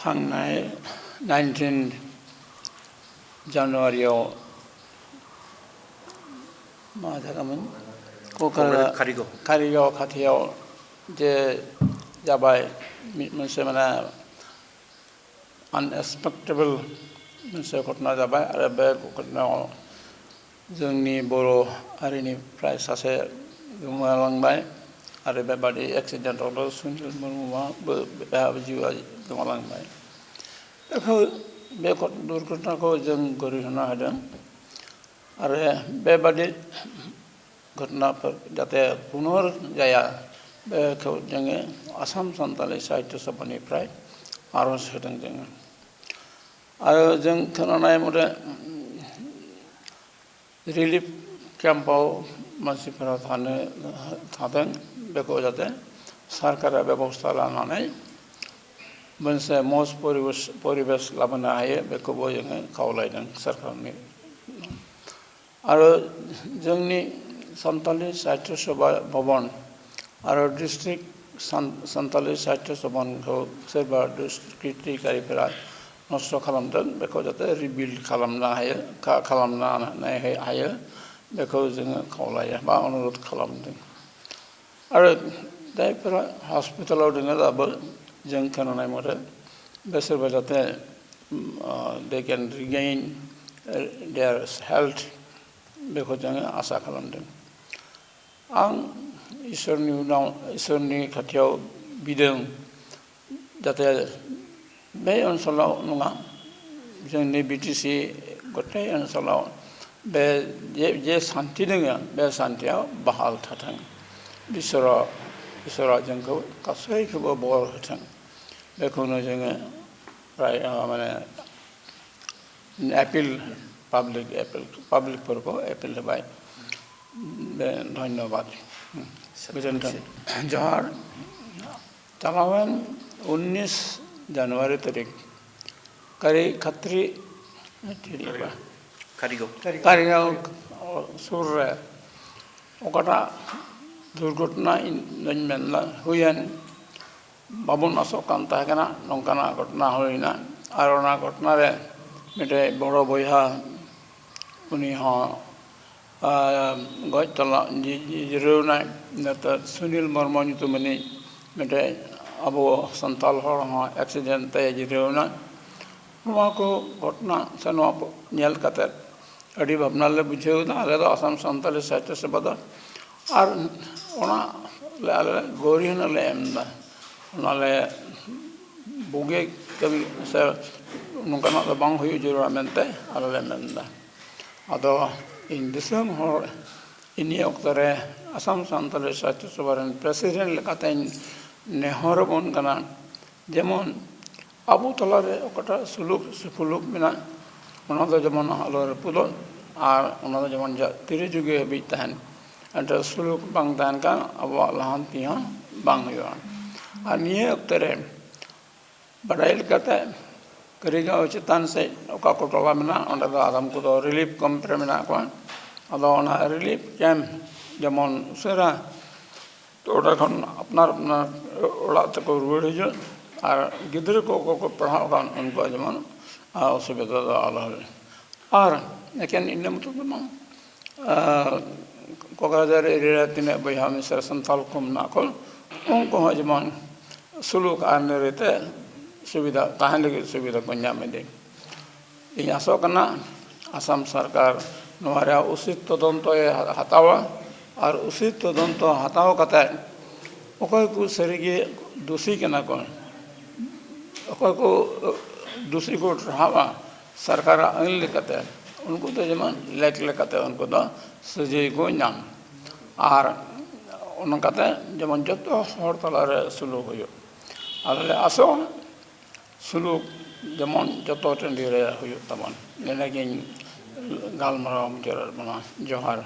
थांनाय 19 जानुवारियाव मा जागामोन कारिगाव खाथियाव जे जाबाय मोनसे माने अनएक्सपेक्टेबल मोनसे घटना जाबाय आरो बे घटनायाव जोंनि बर' हारिनिफ्राय सासे गोमालांबाय आरो बेबादि एक्सिडेन्टआवबो सुनिल मुर्मुआबो जिउआ गोमालांबाय। बे दुर्घटनाखौ जों गनायना होदों आरो बेबादि घटनाफोर जाहाथे पुनर जाया बेखौ जोङो आसाम सानथालि साहित्य सभानिफ्राय आर'ज होदों जोङो। आरो जों खोनानाय मथे रिलिफ केम्पआव मानसिफोरा थादों बेखौ जाहाथे सरकारा बेबस्था लानानै मोनसे मज परिबेस लाबोनो हायो बेखौबो जोङो खावलायदों सरकारनि। आरो जोंनि सानथालि साहित्य सभा भवन आरो डिस्ट्रिक्ट सानथालि साहित्य सभाखौ सोरबा दुष्कृतिकारिफोरा नस्थ' खालामदों बेखौ जाहाथे रिबिल्ड खालामनो हायो बेखौ जोङो खावलायो बा अनुरद खालामदों। आरो जायफोरा हस्पिटालाव दङ दाबो जों खोनानाय मथे बिसोरबो जाहाथे they can regain their health बेखौ जोङो आसा खालामदों। आं इसोरनि खाथियाव बिदों जाहाथे बे ओनसोलाव नङा जोंनि बिटिसि गथाय ओनसोलाव बे जे सान्थि दङ बे सान्थिया बहाल थाथों। इसोरा जोंखौ गासैखौबो बर होथों बेखौनो जोङो माने पाब्लिकफोरखौ एपिल होबाय। धन्यबाद गोजोन्थों। जहार चालावन 19 जानुवारी तारीख कारिगाव सुर रे ओकटा दुर्घटना हुयन बाबुन अशोक कान तहकना नौकाना घटना हुईना और ओना घटना रे मिटे बड़ो बयहा उनी गज तला जिरौना नतर सुनील मुर्मू nyutumani मिटे अबो संताल हर एक्सीडेंट ते जिरौना नोआ को घटना से नोआ नेल कते अड़ी भावना ले बुझेउना आले दो आसाम सान्ताली साहित्य सभा दो और ओना ले आले गोरिहना ले एमदा ओना ले बुगे कभी से नोकाना दो बांग हुई जरूर मेंते आले ले मेंदा अदो इन दिसम हर इन्हीं अक्तरे आसाम सान्ताली साहित्य सभा रेन प्रेसिडेंट लेकाते नेहर बन कना जेमन अबु तलारे ओकटा सुलुक मेना ओना दो जेमन आलोरे पुदो और ओना दो जेमन तिरे जुगे हबी तहन एंटर सुलुक बांग तहन का अब लाहांती हन बांग हुआ और निये अक्तरे बड़ाइल करते कारिगाव चितान से ओका कोटला मेना ओंडे दो आदम को दो रिलीफ कैंप रे मेना को अदो ओना रिलीफ कैंप जेमन उसेरा तो ओडा खन अपना ओड़ा तको रुवाड़ हिजो और गिदरे को पढ़ाओ कान उनको जेमन असुविधा दो आलो और लेकिन इन मतलब कोकराझार एरिया तिने बयहा मिसर संताल कुम नाको उनको जेमन सुलुक आने रहते सुविधा ताहन लगे सुविधा को ᱧᱟᱢ ᱮᱫᱮ ᱤᱧ ᱟᱥᱚᱜ ᱠᱟᱱᱟ आसाम सरकार नोआरे उचित तदंतो हतावा और उचित तदंतो हताव कते अकय को सरिगे दोषी कना को अकय को दोषी को ठहरावा सरकार आइन लेकते उनको तो जेमन लेकते उनको तो सजे को नाम और उनकाते जेमन जतो हर तलारे सुलुक हुयो आले आसो सुलुक जेमन जतो टंडी रे हुयो तमन नेनागिन गालमराव मुजर बना जोहार।